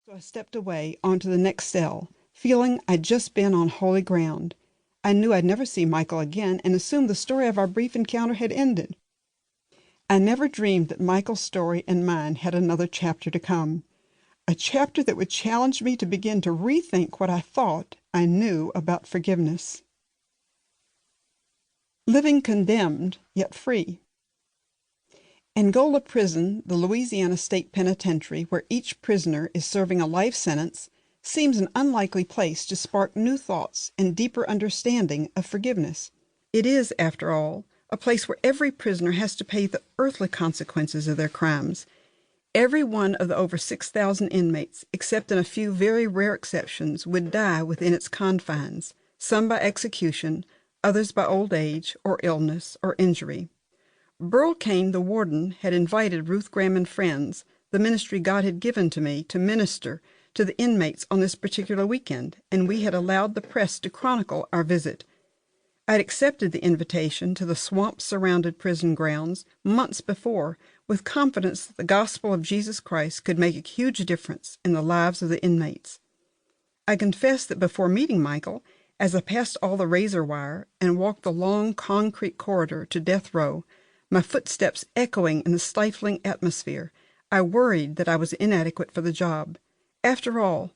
So I stepped away onto the next cell, feeling I'd just been on holy ground. I knew I'd never see Michael again and assumed the story of our brief encounter had ended. I never dreamed that Michael's story and mine had another chapter to come, a chapter that would challenge me to begin to rethink what I thought I knew about forgiveness. Living condemned, yet free. Angola Prison, the Louisiana State Penitentiary, where each prisoner is serving a life sentence, seems an unlikely place to spark new thoughts and deeper understanding of forgiveness. It is, after all, a place where every prisoner has to pay the earthly consequences of their crimes. Every one of the over 6,000 inmates, except in a few very rare exceptions, would die within its confines, some by execution, others by old age or illness or injury. Burl Kane, the warden, had invited Ruth Graham and friends, the ministry God had given to me, to minister to the inmates on this particular weekend, and we had allowed the press to chronicle our visit. I had accepted the invitation to the swamp-surrounded prison grounds months before, with confidence that the gospel of Jesus Christ could make a huge difference in the lives of the inmates. I confess that before meeting Michael, as I passed all the razor wire and walked the long concrete corridor to death row, my footsteps echoing in the stifling atmosphere, I worried that I was inadequate for the job. After all,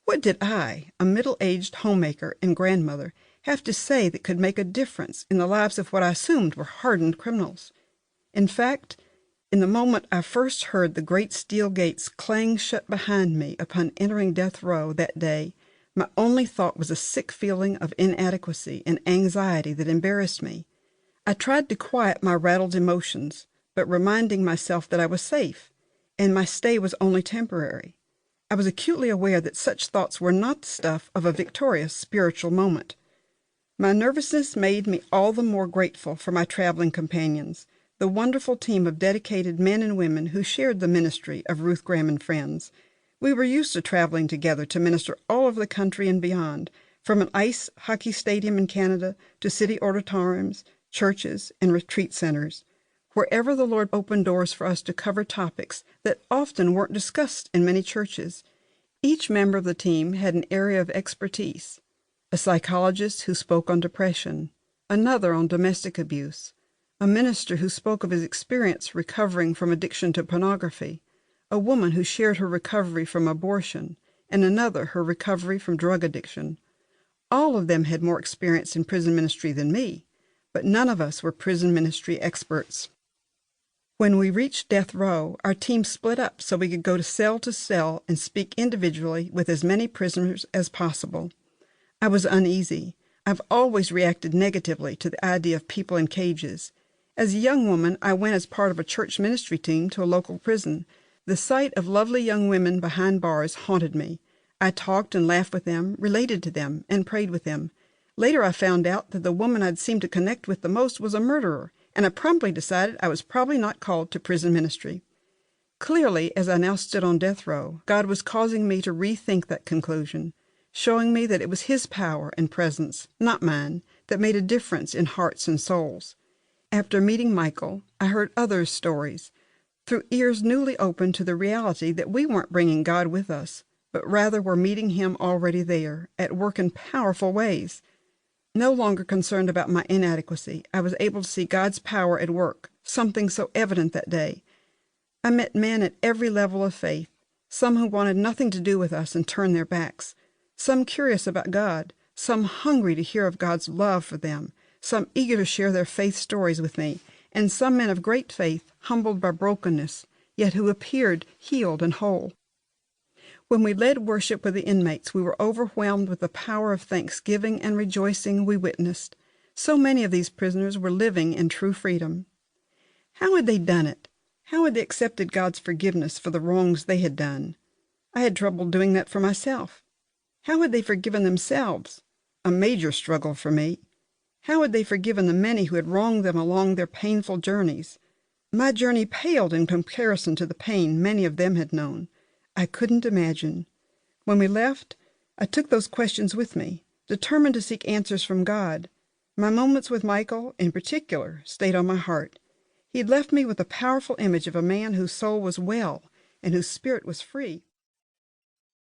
what did I, a middle-aged homemaker and grandmother, have to say that could make a difference in the lives of what I assumed were hardened criminals? In fact, in the moment I first heard the great steel gates clang shut behind me upon entering death row that day, my only thought was a sick feeling of inadequacy and anxiety that embarrassed me. I tried to quiet my rattled emotions, but reminding myself that I was safe, and my stay was only temporary. I was acutely aware that such thoughts were not the stuff of a victorious spiritual moment. My nervousness made me all the more grateful for my traveling companions, the wonderful team of dedicated men and women who shared the ministry of Ruth Graham and friends. We were used to traveling together to minister all over the country and beyond, from an ice hockey stadium in Canada to city auditoriums, churches, and retreat centers. Wherever the Lord opened doors for us to cover topics that often weren't discussed in many churches. Each member of the team had an area of expertise: a psychologist who spoke on depression, another on domestic abuse, a minister who spoke of his experience recovering from addiction to pornography, a woman who shared her recovery from abortion, and another her recovery from drug addiction. All of them had more experience in prison ministry than me, but none of us were prison ministry experts. When we reached death row, our team split up so we could go to cell and speak individually with as many prisoners as possible. I was uneasy. I've always reacted negatively to the idea of people in cages. As a young woman, I went as part of a church ministry team to a local prison. The sight of lovely young women behind bars haunted me. I talked and laughed with them, related to them, and prayed with them. Later I found out that the woman I'd seemed to connect with the most was a murderer, and I promptly decided I was probably not called to prison ministry. Clearly, as I now stood on death row, God was causing me to rethink that conclusion, showing me that it was His power and presence, not mine, that made a difference in hearts and souls. After meeting Michael, I heard others' stories, through ears newly opened to the reality that we weren't bringing God with us, but rather were meeting Him already there, at work in powerful ways. No longer concerned about my inadequacy, I was able to see God's power at work, something so evident that day. I met men at every level of faith, some who wanted nothing to do with us and turned their backs, some curious about God, some hungry to hear of God's love for them, some eager to share their faith stories with me, and some men of great faith, humbled by brokenness, yet who appeared healed and whole. When we led worship with the inmates, we were overwhelmed with the power of thanksgiving and rejoicing we witnessed. So many of these prisoners were living in true freedom. How had they done it? How had they accepted God's forgiveness for the wrongs they had done? I had trouble doing that for myself. How had they forgiven themselves? A major struggle for me. How had they forgiven the many who had wronged them along their painful journeys? My journey paled in comparison to the pain many of them had known. I couldn't imagine. When we left, I took those questions with me, determined to seek answers from God. My moments with Michael, in particular, stayed on my heart. He had left me with a powerful image of a man whose soul was well and whose spirit was free.